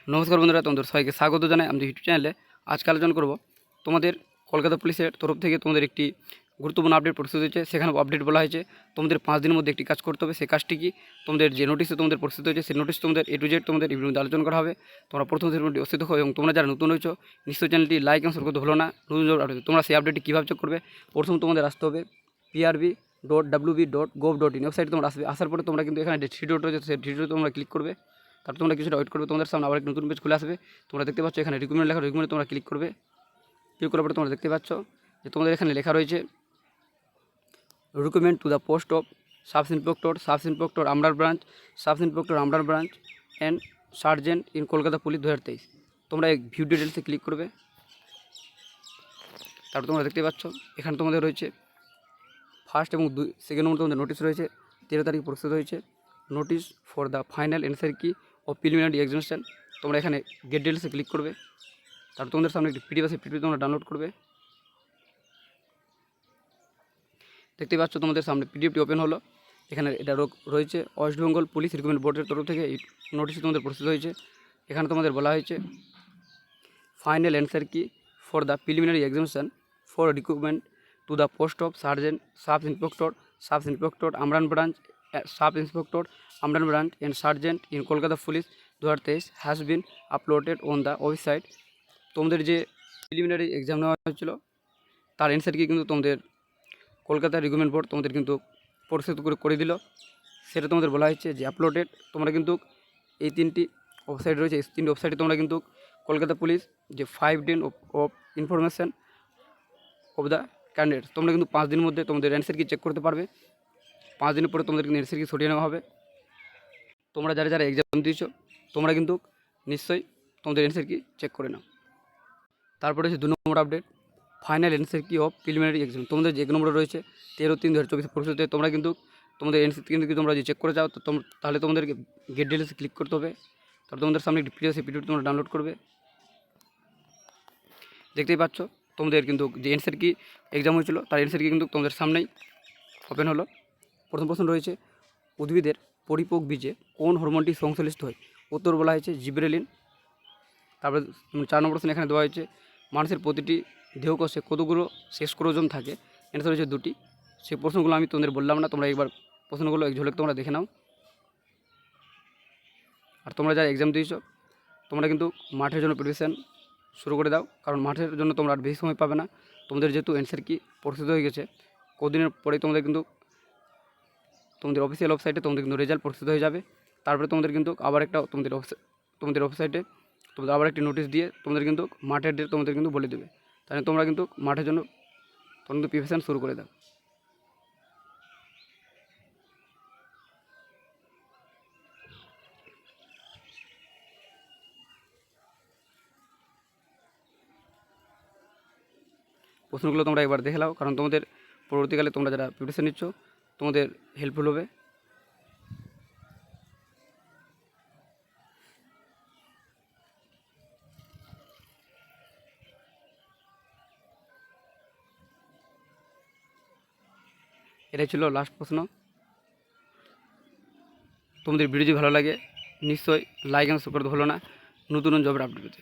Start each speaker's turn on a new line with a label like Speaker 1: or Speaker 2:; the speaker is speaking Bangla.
Speaker 1: নমস্কার বন্ধুরা, তোমাদের সবাইকে স্বাগত জানাই আমাদের ইউটিউব চ্যানেলে। আজকে আলোচনা করব তোমাদের কলকাতা পুলিশের তরফ থেকে তোমাদের একটি গুরুত্বপূর্ণ আপডেট প্রস্তুত হয়েছে। সেখানে আপডেট বলা হয়েছে তোমাদের 5 দিনের মধ্যে একটি কাজ করতে হবে। সেই কাজটি কি, তোমাদের যে নোটিশে তোমাদের প্রস্তুত হয়েছে সেই নোটিশ তোমাদের A to Z তোমাদের এই ভিডিওতে আলোচনা করা হবে। তোমরা প্রথম থেকে অবস্থিত হো এবং তোমরা যারা নতুন হয়েছো নিশ্চয়ই চ্যানেলটি লাইক এবং শেয়ার করতে ভুলো না। নতুন আপডেট তোমরা সেই আপডেটটি কীভাবে চেক করবে, প্রথম তোমাদের আসতে হবে prb.wb.gov.in ওয়েবসাইটে তোমরা আসবে। আসার পরে তোমরা কিন্তু এখানে যে থ্রি ডট রয়েছে সেই থ্রি ডটে তোমরা ক্লিক করবে। তারপর তোমরা কিছুটা ওয়েট করবে, তোমাদের সামনে আবার একটা নতুন পেজ খুলে আসবে। তোমরা দেখতে পাচ্ছ এখানে রিকমেন্ড লেখা, রিকমেন্ডে তোমরা ক্লিক করবে। ক্লিক করার পরে তোমরা দেখতে পাচ্ছ যে তোমাদের এখানে লেখা রয়েছে recommend to the post of sub inspector আমরার branch and sergeant in Kolkata police 2023। তোমরা এই ভিউ ডিটেলসে ক্লিক করবে। তারপর তোমরা দেখতে পাচ্ছ এখানে তোমাদের রয়েছে ফার্স্ট এবং সেকেন্ড নম্বর তোমাদের নোটিশ রয়েছে। 13 তারিখ প্রস্তুত হয়েছে notice for the final answer কি ও প্রিলিমিনারি এক্সামিনেশন। তোমরা এখানে গেট ডিটেলসে ক্লিক করবে। তারপর তোমাদের সামনে একটি পিডিএফ আছে, পিডিএফ তোমরা ডাউনলোড করবে। দেখতে পাচ্ছ তোমাদের সামনে পিডিএফটি ওপেন হলো। এখানে এটা রয়েছে ওয়েস্ট বেঙ্গল পুলিশ রিক্রুটমেন্ট বোর্ডের তরফ থেকে এই নোটিশ তোমাদের প্রস্তুত হয়েছে। এখানে তোমাদের বলা হয়েছে ফাইনাল অ্যান্সার কি for the preliminary examination for recruitment to the post of sub inspector Amran branch and sergeant in Kolkata police 2023 has been uploaded on the website. তোমাদের যে প্রিলিমিনারি এক্সাম নেওয়া হয়েছিল তার অ্যান্সার কি কিন্তু তোমাদের কলকাতা রিক্রুটমেন্ট বোর্ড তোমাদের কিন্তু প্রস্তুত করে দিল। সেটা তোমাদের বলা হয়েছে যে আপলোডেড। তোমরা কিন্তু এই 3টি ওয়েবসাইট রয়েছে, এই 3টি ওয়েবসাইটে তোমরা কিন্তু কলকাতা পুলিশ যে 5 দিন of information of the candidate, তোমরা কিন্তু 5 দিনের মধ্যে তোমাদের অ্যান্সার কি চেক করতে পারবে। 5 দিনের পরে তোমাদের কিন্তু অ্যান্সার কি সরিয়ে নেওয়া হবে। তোমরা যারা এক্সাম দিয়েছো তোমরা কিন্তু নিশ্চয়ই তোমাদের অ্যান্সার কি চেক করে নাও। তারপরে হচ্ছে 2 নম্বর আপডেট ফাইনাল অ্যান্সার কি অফ প্রিলিমিনারি এক্সাম। তোমাদের যে 1 নম্বর রয়েছে 13/3/2024 প্রস্তুত। তোমরা কিন্তু তোমাদের অ্যান্সার কিন্তু তোমরা যে চেক করে যাও তো তাহলে তোমাদেরকে গেট ডিটেলসে ক্লিক করতে হবে। তারপর তোমাদের সামনে একটি পিডিএফ, সেই পিডিএফটি তোমরা ডাউনলোড করবে। দেখতেই পাচ্ছ তোমাদের কিন্তু যে অ্যান্সার কি এক্সাম হয়েছিল তার অ্যান্সার কি কিন্তু তোমাদের সামনেই ওপেন হলো। প্রথম প্রশ্ন রয়েছে উদ্ভিদের পরিপোক বীজে কোন হরমোনটি সংশ্লিষ্ট হয়। উত্তর বলা হয়েছে জিব্রেলিন। তারপরে 4 নম্বর প্রশ্ন এখানে দেওয়া হয়েছে মানুষের প্রতিটি দেহকোষে কতগুলো শেষ ক্রোমোজোম থাকে। অ্যান্সার হয়েছে 2টি। সেই প্রশ্নগুলো আমি তোমাদের বললাম না, তোমরা একবার প্রশ্নগুলো এক ঝলক তোমরা দেখে নাও। আর তোমরা যারা এক্সাম দিয়েছো তোমরা কিন্তু মাঠের জন্য প্রিপারেশন শুরু করে দাও, কারণ মাঠের জন্য তোমরা আর বেশি সময় পাবে না। তোমাদের যেহেতু অ্যান্সার কি প্রস্তুত হয়ে গেছে, কদিনের পরেই তোমাদের কিন্তু তোমাদের অফিসিয়াল ওয়েবসাইটে তোমাদের কিন্তু রেজাল্ট প্রস্তুত হয়ে যাবে। তারপরে তোমাদের কিন্তু আবার একটা তোমাদের ওয়েবসাইটে তোমাদের আবার একটি নোটিশ দিয়ে তোমাদের কিন্তু মাঠের ডেট তোমাদের কিন্তু বলে দেবে। তাহলে তোমরা কিন্তু মাঠের জন্য তোমরা কিন্তু প্রিপারেশন শুরু করে দাও। প্রশ্নগুলো তোমরা একবার দেখে নাও, কারণ তোমাদের পরবর্তীকালে তোমরা যারা প্রিপারেশন নিচ্ছ তোমাদের হেল্পফুল হবে। এটাই ছিল লাস্ট প্রশ্ন। তোমাদের ভিডিও যদি ভালো লাগে নিশ্চয়ই লাইক এবং শেয়ার করতে ভুলো না নতুন জবের আপডেট পেতে।